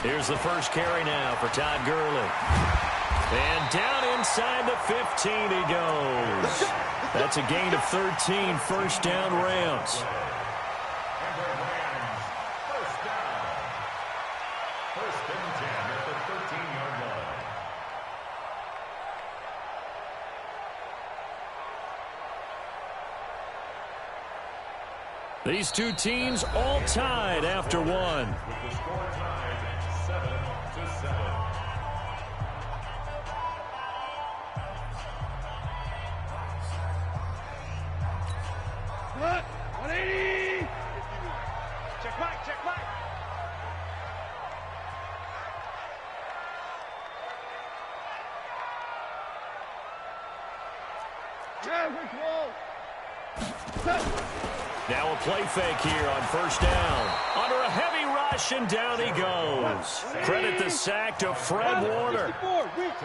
Here's the first carry now for Todd Gurley. And down inside the 15 he goes. That's a gain of 13, first down Rams. These two teams all tied after one. With the score tied 7-7. What? 180! Check back, check back. Now a play fake here on first down. Under a heavy rush, and down he goes. Credit the sack to Fred Warner.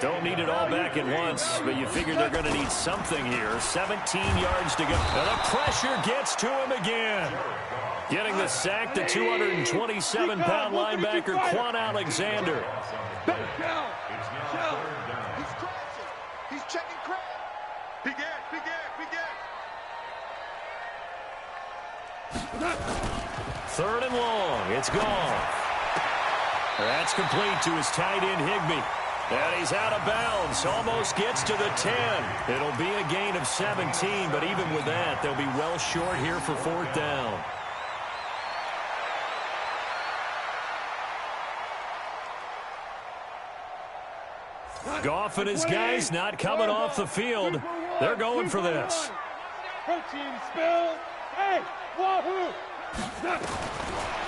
Don't need it all back at once, but you figure they're going to need something here. 17 yards to go. And the pressure gets to him again. Getting the sack, the 227-pound linebacker, Quan Alexander. He's crashing. He's checking crash. Big air, big air, big air. Third and long. It's gone. That's complete to his tight end, Higbee. And he's out of bounds. Almost gets to the 10. It'll be a gain of 17, but even with that, they'll be well short here for fourth down. Goff and his guys not coming off the field. They're going for this. Protein spill. Hey, wahoo!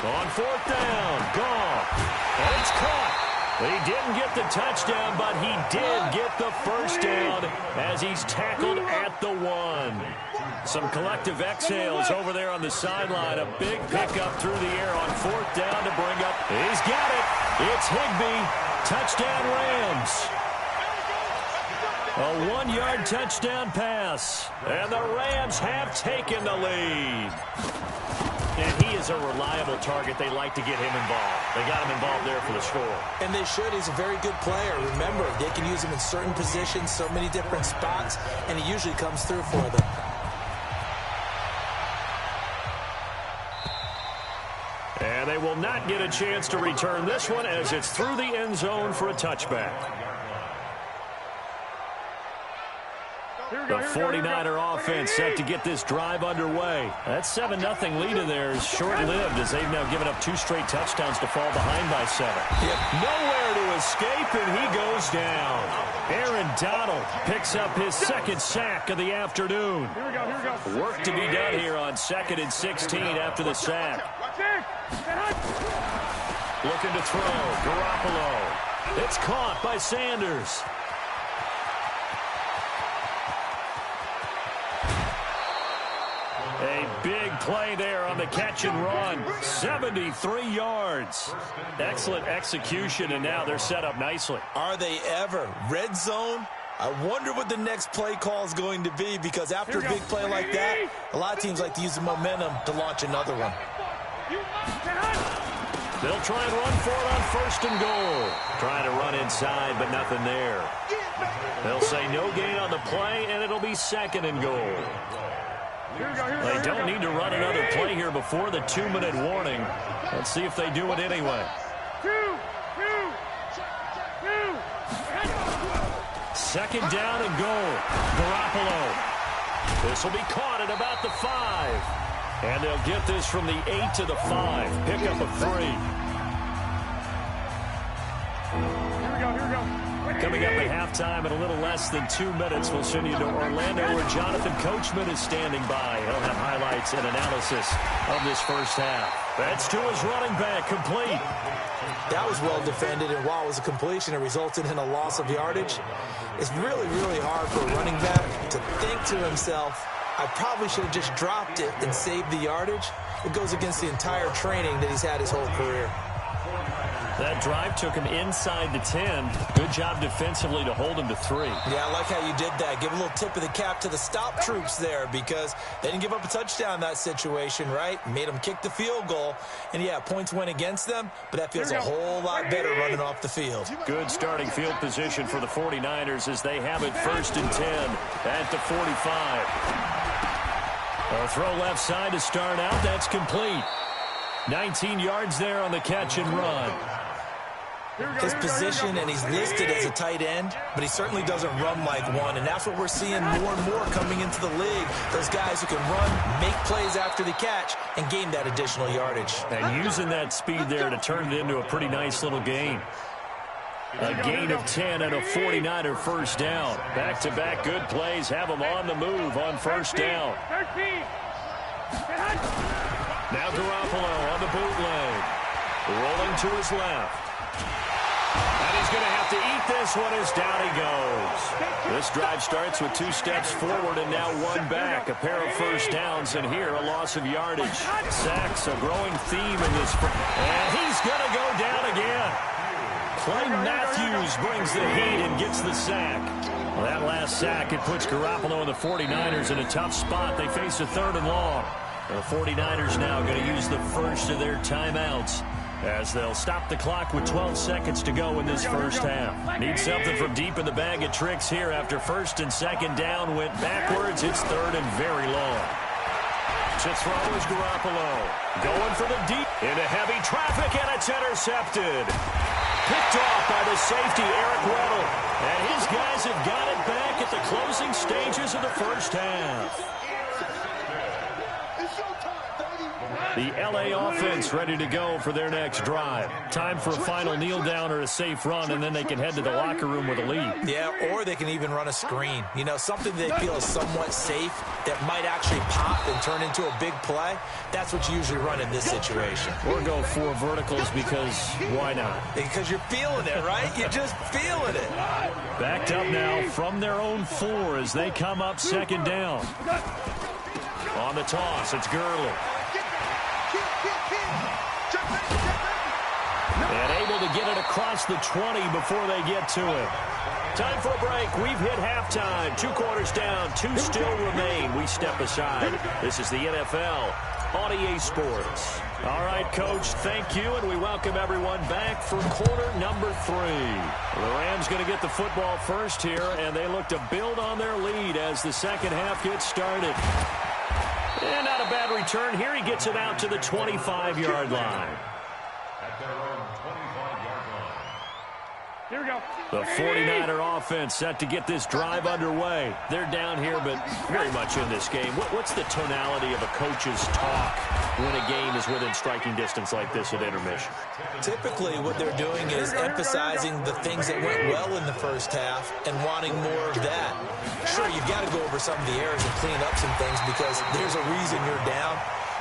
On fourth down, Goff. And it's caught. He didn't get the touchdown, but he did get the first down as he's tackled at the 1. Some collective exhales over there on the sideline. A big pickup through the air on fourth down to bring up. He's got it. It's Higbee. Touchdown Rams. A 1-yard touchdown pass. And the Rams have taken the lead. And he is a reliable target. They like to get him involved. They got him involved there for the score. And they should. He's a very good player. Remember, they can use him in certain positions, so many different spots, and he usually comes through for them. And they will not get a chance to return this one as it's through the end zone for a touchback. The 49er offense set to get this drive underway. That 7-0 lead of theirs short-lived as they've now given up 2 straight touchdowns to fall behind by 7. Nowhere to escape, and he goes down. Aaron Donald picks up his second sack of the afternoon. Work to be done here on 2nd and 16 after the sack. Looking to throw. Garoppolo. It's caught by Sanders. A big play there on the catch and run. 73 yards. Excellent execution, and now they're set up nicely. Are they ever? Red zone? I wonder what the next play call is going to be, because after a big play like that, a lot of teams like to use the momentum to launch another one. They'll try and run for it on first and goal. Trying to run inside, but nothing there. They'll say no gain on the play, and it'll be 2nd and goal. They don't need to run another play here before the 2-minute warning. Let's see if they do it anyway. 2nd down and goal. Garoppolo. This will be caught at about the 5. And they'll get this from the 8 to the 5. Pick up a 3. Here we go. Coming up at halftime in a little less than 2 minutes, we'll send you to Orlando where Jonathan Coachman is standing by. He'll have highlights and analysis of this first half. That's to his running back, complete. That was well defended, and while it was a completion, it resulted in a loss of yardage. It's really, really hard for a running back to think to himself, I probably should have just dropped it and saved the yardage. It goes against the entire training that he's had his whole career. That drive took him inside the 10. Good job defensively to hold him to 3. Yeah, I like how you did that. Give a little tip of the cap to the stop troops there because they didn't give up a touchdown in that situation, right? Made them kick the field goal. And, yeah, points went against them, but that feels a whole lot better running off the field. Good starting field position for the 49ers as they have it 1st and 10 at the 45. A throw left side to start out. That's complete. 19 yards there on the catch and run. His position, and he's listed as a tight end, but he certainly doesn't run like one, and that's what we're seeing more and more coming into the league. Those guys who can run, make plays after the catch, and gain that additional yardage. And using that speed there to turn it into a pretty nice little gain. A gain of 10 and a 49er first down. Back-to-back good plays have them on the move on first down. Now Garoppolo on the bootleg. Rolling to his left. And he's going to have to eat this one as down he goes. This drive starts with 2 steps forward and now 1 back. A pair of first downs, and here a loss of yardage. Sacks, a growing theme in this. And he's going to go down again. Clay Matthews brings the heat and gets the sack. Well, that last sack, it puts Garoppolo and the 49ers in a tough spot. They face a 3rd and long. The 49ers now going to use the first of their timeouts as they'll stop the clock with 12 seconds to go in this first half. Need something from deep in the bag of tricks here after 1st and 2nd down went backwards. It's 3rd and very long. To throw is Garoppolo. Going for the deep into heavy traffic, and it's intercepted. Picked off by the safety, Eric Weddle. And his guys have got it back at the closing stages of the first half. The L.A. offense ready to go for their next drive. Time for a final kneel down or a safe run, and then they can head to the locker room with a lead. Yeah, or they can even run a screen. You know, something they feel is somewhat safe that might actually pop and turn into a big play. That's what you usually run in this situation. Or go 4 verticals because why not? Because you're feeling it, right? You're just feeling it. Backed up now from their own 4 as they come up 2nd down. On the toss, it's Gurley. And able to get it across the 20 before they get to it. Time for a break. We've hit halftime. 2 quarters down. 2 still remain. We step aside. This is the NFL on EA Sports. All right, Coach, thank you, and we welcome everyone back for quarter number 3. The Rams going to get the football first here, and they look to build on their lead as the second half gets started. And not a bad return here. He gets it out to the 25-yard line. Here we go. The 49er offense set to get this drive underway. They're down here, but very much in this game. What's the tonality of a coach's talk when a game is within striking distance like this at intermission? Typically, what they're doing is emphasizing the things that went well in the first half and wanting more of that. Sure, you've got to go over some of the errors and clean up some things because there's a reason you're down.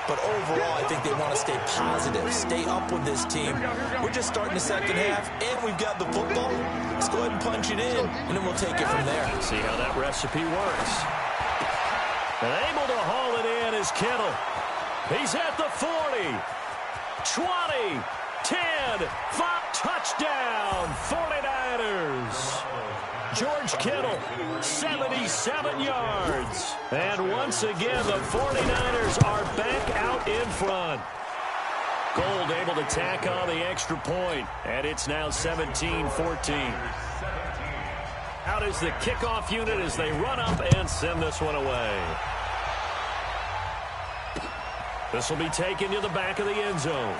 But overall, I think they want to stay positive, stay up with this team. We're just starting the second half, and we've got the football. Let's go ahead and punch it in, and then we'll take it from there. See how that recipe works. And able to haul it in is Kittle. He's at the 40, 20, 10, 5, touchdown, 49ers. George Kittle, 77 yards. And once again, the 49ers are back out in front. Gold able to tack on the extra point, and it's now 17-14. Out is the kickoff unit as they run up and send this one away. This will be taken to the back of the end zone.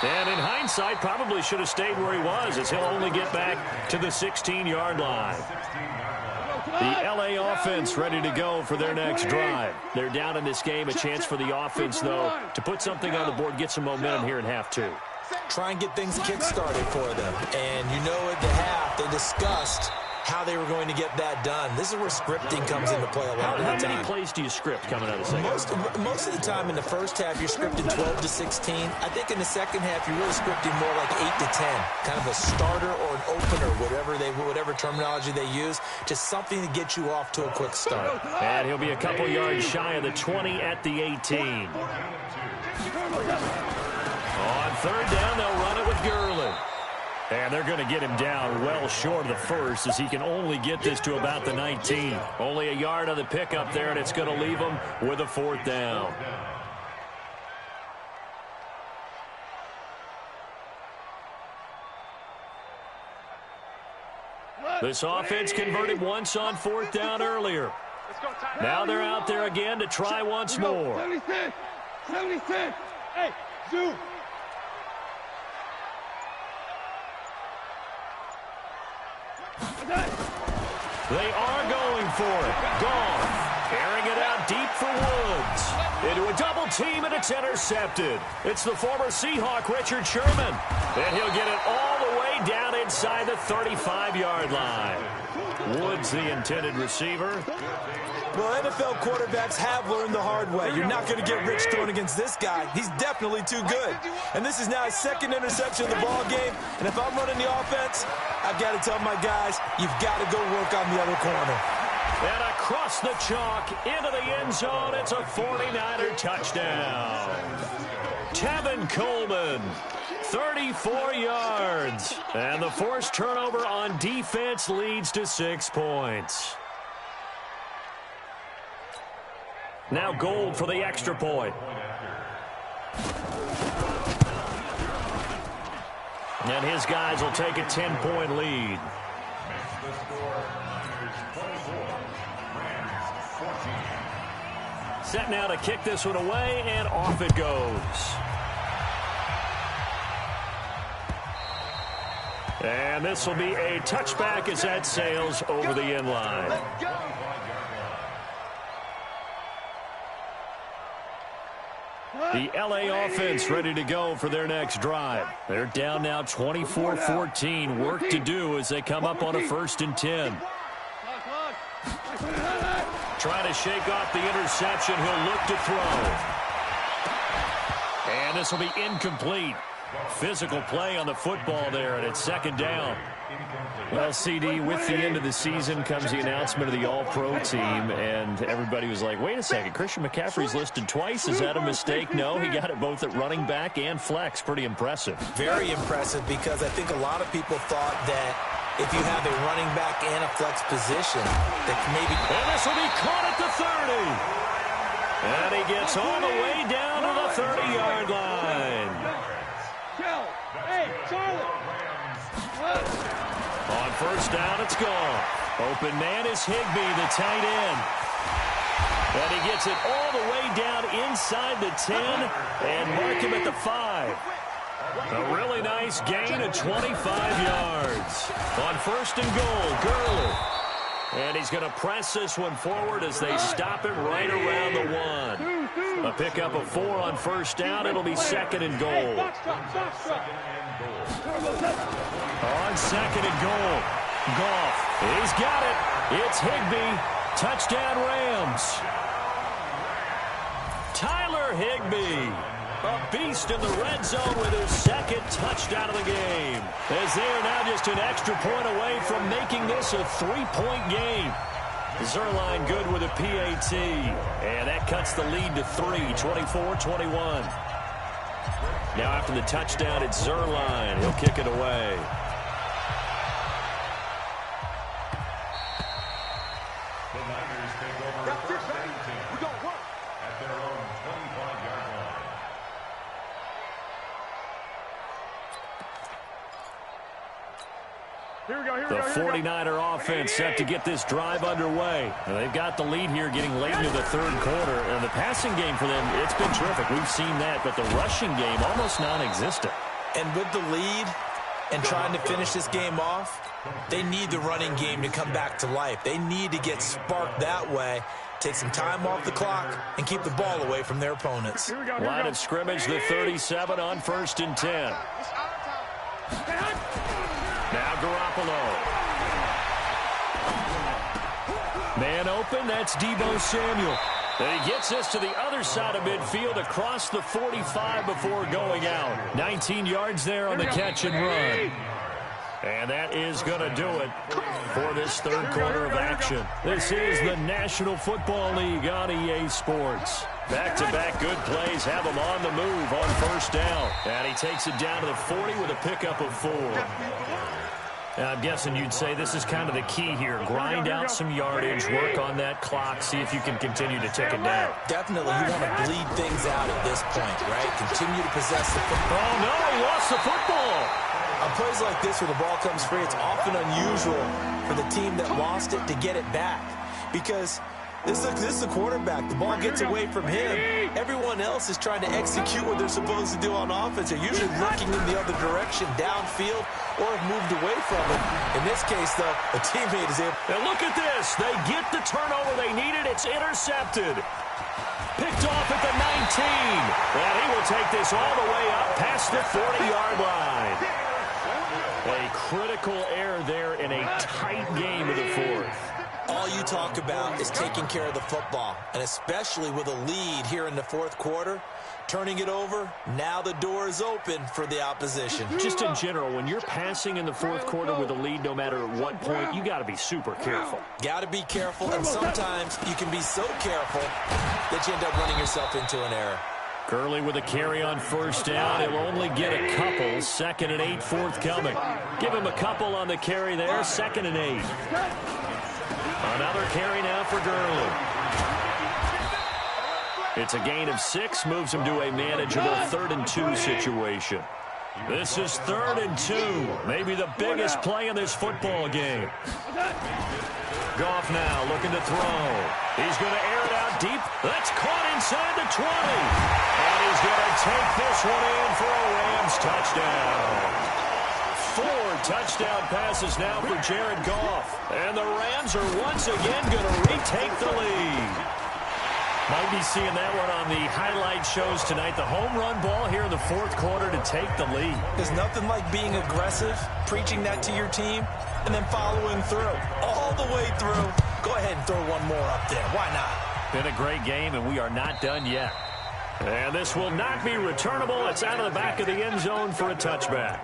And in hindsight, probably should have stayed where he was as he'll only get back to the 16-yard line. The L.A. offense ready to go for their next drive. They're down in this game. A chance for the offense, though, to put something on the board, get some momentum here in half 2. Try and get things kick-started for them. And you know at the half, they discussed how they were going to get that done. This is where scripting comes into play a lot of the time. How many plays do you script coming out of the second? Most of the time in the first half, you're scripting 12 to 16. I think in the second half, you're really scripting more like 8 to 10. Kind of a starter or an opener, whatever terminology they use. Just something to get you off to a quick start. And he'll be a couple yards shy of the 20 at the 18. On third down, they'll run it with Gurley. And they're going to get him down well short of the first, as he can only get this to about the 19. Only a yard on the pickup there, and it's going to leave him with a fourth down. This offense converted once on fourth down earlier. Now they're out there again to try once more. 76. 76. Hey, Zoo. They are going for it. Goff airing it out deep for Woods. Into a double team, and it's intercepted. It's the former Seahawk, Richard Sherman. And he'll get it all the way down inside the 35-yard line. Woods, the intended receiver. Well, NFL quarterbacks have learned the hard way. You're not going to get rich throwing against this guy. He's definitely too good. And this is now his second interception of the ball game. And if I'm running the offense, I've got to tell my guys, you've got to go work on the other corner. And across the chalk into the end zone, it's a 49er touchdown. Tevin Coleman, 34 yards. And the forced turnover on defense leads to 6 points. Now Gold for the extra point. And his guys will take a 10-point lead. Set now to kick this one away, and off it goes. And this will be a touchback as that sails over the end line. The LA offense ready to go for their next drive. They're down now 24-14. Work to do as they come up on a 1st and 10. Trying to shake off the interception. He'll look to throw. And this will be incomplete. Physical play on the football there, and it's 2nd down. Well, CD, with the end of the season comes the announcement of the All-Pro team, and everybody was like, wait a second, Christian McCaffrey's listed twice. Is that a mistake? No, he got it both at running back and flex. Pretty impressive. Very impressive, because I think a lot of people thought that if you have a running back and a flex position, that maybe... And this will be caught at the 30. And he gets all the way down to the 30-yard line. Hey, Charlie. On 1st down, it's gone. Open man is Higbee, the tight end. And he gets it all the way down inside the 10 and mark him at the 5. A really nice gain of 25 yards. On 1st and goal, Gurley. And he's going to press this one forward as they stop it right around the 1. A pickup of 4 on 1st down. It'll be 2nd and goal. On 2nd and goal, Goff. He's got it. It's Higbee. Touchdown Rams. Tyler Higbee, a beast in the red zone with his 2nd touchdown of the game. As they are now just an extra point away from making this a 3-point game. Zerline good with a PAT. And that cuts the lead to 3, 24-21. Now after the touchdown, it's Zerline. He'll kick it away. The Niners take over first and 10 at their own 25-yard line. The 49er offense set to get this drive underway. And they've got the lead here getting late into the 3rd quarter. And the passing game for them, it's been terrific. We've seen that. But the rushing game, almost non-existent. And with the lead and trying to finish this game off, they need the running game to come back to life. They need to get sparked that way, take some time off the clock, and keep the ball away from their opponents. Line of scrimmage, the 37 on 1st and 10. Now Garoppolo. Man open, that's Deebo Samuel. And he gets this to the other side of midfield across the 45 before going out. 19 yards there on the catch and run. And that is going to do it for this third quarter of action. This is the National Football League on EA Sports. Back-to-back good plays have him on the move on first down. And he takes it down to the 40 with a pickup of 4. Now, I'm guessing you'd say this is kind of the key here. Grind out some yardage, work on that clock, see if you can continue to tick it down. Definitely, you want to bleed things out at this point, right? Continue to possess the football. Oh, no, he lost the football. On plays like this where the ball comes free, it's often unusual for the team that lost it to get it back. Because this is the quarterback. The ball gets away from him. Everyone else is trying to execute what they're supposed to do on offense. They're usually looking in the other direction, downfield, or have moved away from it. In this case, though, a teammate is able. Now look at this. They get the turnover they needed. It's intercepted. Picked off at the 19. And he will take this all the way up past the 40-yard line. A critical error there in a tight game of the fourth. All you talk about is taking care of the football, and especially with a lead here in the fourth quarter, turning it over, now the door is open for the opposition. Just in general, when you're passing in the fourth quarter with a lead, no matter at what point, you got to be super careful. Got to be careful, and sometimes you can be so careful that you end up running yourself into an error. Gurley with a carry on first down. He'll only get a couple. 2nd and 8 forthcoming. Give him a couple on the carry there. 2nd and 8. Another carry now for Gurley. It's a gain of 6. Moves him to a manageable 3rd and 2 situation. This is 3rd and 2. Maybe the biggest play in this football game. Goff now looking to throw. He's going to air it out deep. That's caught inside the 20. And he's going to take this one in for a Rams touchdown. 4 touchdown passes now for Jared Goff. And the Rams are once again going to retake the lead. Might be seeing that one on the highlight shows tonight. The home run ball here in the fourth quarter to take the lead. There's nothing like being aggressive, preaching that to your team, and then following through. All the way through. Go ahead and throw one more up there. Why not? Been a great game, and we are not done yet. And this will not be returnable. It's out of the back of the end zone for a touchback.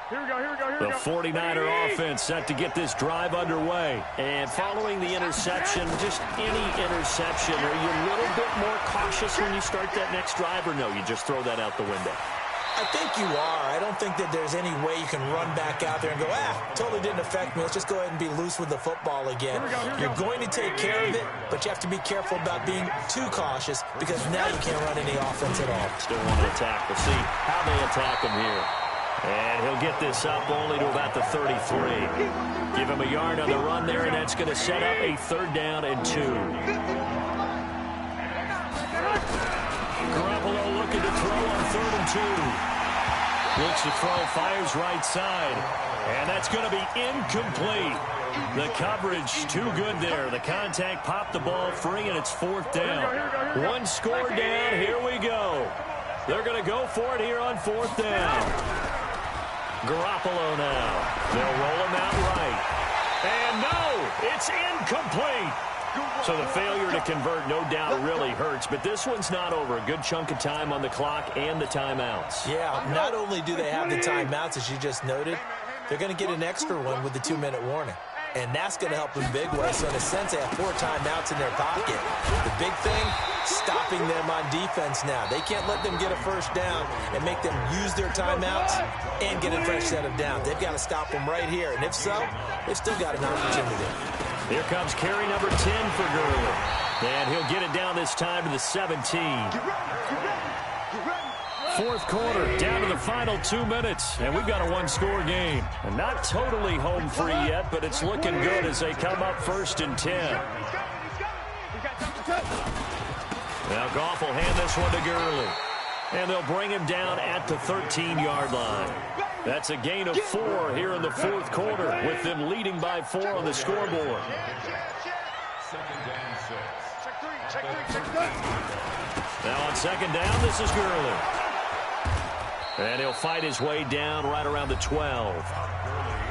Here we go. The 49er offense set to get this drive underway. And following the interception, just any interception, are you a little bit more cautious when you start that next drive, or no, you just throw that out the window? I think you are. I don't think that there's any way you can run back out there and go, totally didn't affect me. Let's just go ahead and be loose with the football again. You're going to take care of it, but you have to be careful about being too cautious because now you can't run any offense at all. Still want to attack. We'll see how they attack him here. And he'll get this up only to about the 33. Give him a yard on the run there, and that's going to set up a 3rd down and 2. Garoppolo looking to throw on 3rd and 2. Looks to throw, fires right side. And that's going to be incomplete. The coverage too good there. The contact popped the ball free, and it's 4th down. One score down. Here we go. They're going to go for it here on 4th down. Garoppolo now. They'll roll him out right. And no, it's incomplete. So the failure to convert, no doubt, really hurts. But this one's not over. A good chunk of time on the clock and the timeouts. Yeah, not only do they have the timeouts, as you just noted, they're going to get an extra one with the 2-minute warning. And that's going to help in big ways. So in a sense, they have 4 timeouts in their pocket. The big thing, stopping them on defense now. They can't let them get a first down and make them use their timeouts and get a fresh set of downs. They've got to stop them right here. And if so, they've still got an opportunity. Here comes carry number 10 for Gurley. And he'll get it down this time to the 17. Fourth quarter, down to the final 2 minutes, and we've got a 1-score game. And not totally home free yet, but it's looking good as they come up 1st and 10. Now Goff will hand this one to Gurley. And they'll bring him down at the 13-yard line. That's a gain of 4 here in the fourth quarter, with them leading by 4 on the scoreboard. 2nd and 6. Now on 2nd down, this is Gurley. And he'll fight his way down right around the 12.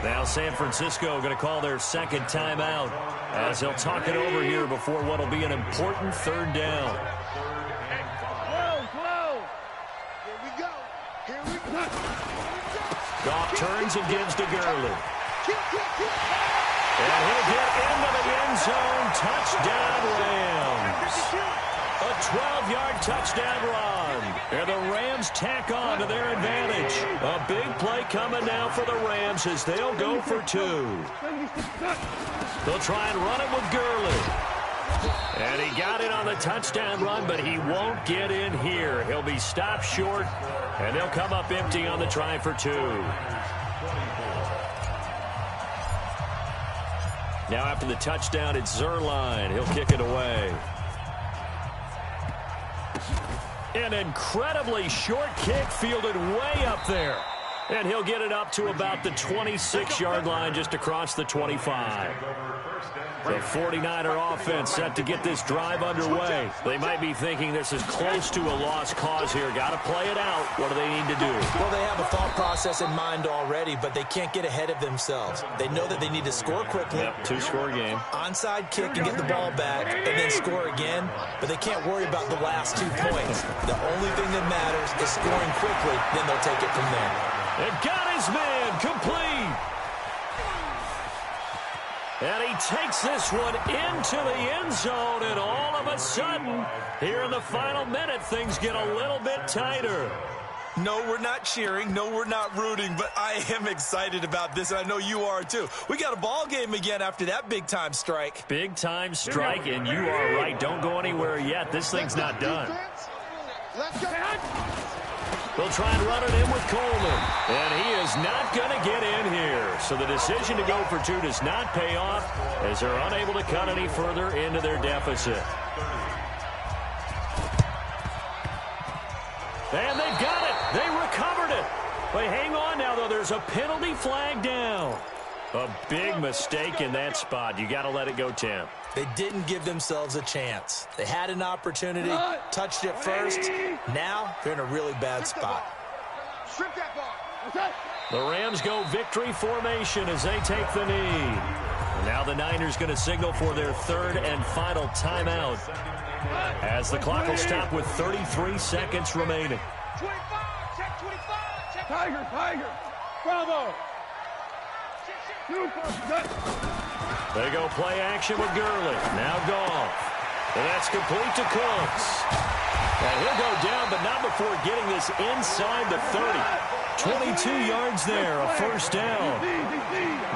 Now San Francisco going to call their 2nd timeout as they'll talk it over here before what will be an important 3rd down. Goff turns and gives to Gurley. And he'll get into the end zone. Touchdown, Rams. A 12-yard touchdown run. And the Rams tack on to their advantage. A big play coming now for the Rams as they'll go for 2. They'll try and run it with Gurley. And he got it on the touchdown run, but he won't get in here. He'll be stopped short, and they'll come up empty on the try for 2. Now after the touchdown, it's Zerline. He'll kick it away. An incredibly short kick fielded way up there. And he'll get it up to about the 26-yard line just across the 25. The 49er offense set to get this drive underway. They might be thinking this is close to a lost cause here. Got to play it out. What do they need to do? Well, they have a thought process in mind already, but they can't get ahead of themselves. They know that they need to score quickly. Yep, 2-score game. Onside kick and get the ball back and then score again, but they can't worry about the last 2 points. The only thing that matters is scoring quickly, then they'll take it from there. And got his man complete. And he takes this one into the end zone, and all of a sudden, here in the final minute, things get a little bit tighter. No, we're not cheering. No, we're not rooting, but I am excited about this, and I know you are too. We got a ball game again after that big-time strike. Big-time strike, and you are right. Don't go anywhere yet. This thing's not done. They'll try and run it in with Coleman, and he is not going to get in here. So the decision to go for 2 does not pay off as they're unable to cut any further into their deficit. And they've got it. They recovered it. But hang on now, though. There's a penalty flag down. A big mistake in that spot. You got to let it go, Tim. They didn't give themselves a chance. They had an opportunity, touched it first. Now they're in a really bad spot. The Rams go victory formation as they take the knee. And now the Niners going to signal for their 3rd and final timeout as the clock will stop with 33 seconds remaining. 25, check 25, check. Tiger, bravo. They go play action with Gurley. Now Goff. And that's complete to Cooks. And he'll go down, but not before getting this inside the 30. 22 yards there, a first down.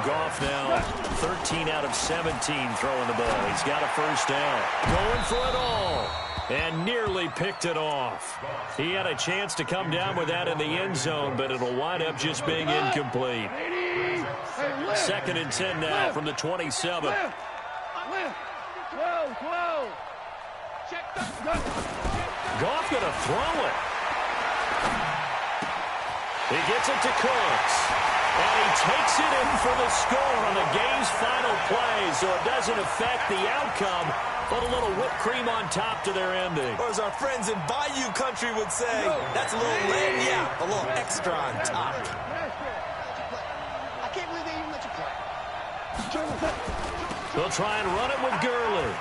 Goff now 13 out of 17 throwing the ball. He's got a first down. Going for it all. And nearly picked it off. He had a chance to come down with that in the end zone, but it'll wind up just being incomplete. 2nd and 10 now from the 27. Goff going to throw it. He gets it to Cooks. And he takes it in for the score on the game's final play, so it doesn't affect the outcome, but a little whipped cream on top to their ending. Or as our friends in Bayou Country would say, that's a little lagniappe, a little extra on top. I can't believe they even let you play. They'll try and run it with Gurley.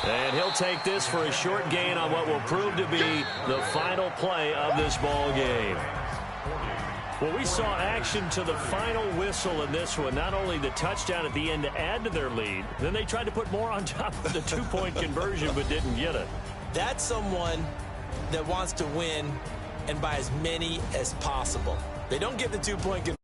And he'll take this for a short gain on what will prove to be the final play of this ball game. Well, we saw action to the final whistle in this one. Not only the touchdown at the end to add to their lead, then they tried to put more on top of the 2-point conversion but didn't get it. That's someone that wants to win and by as many as possible. They don't get the 2-point conversion.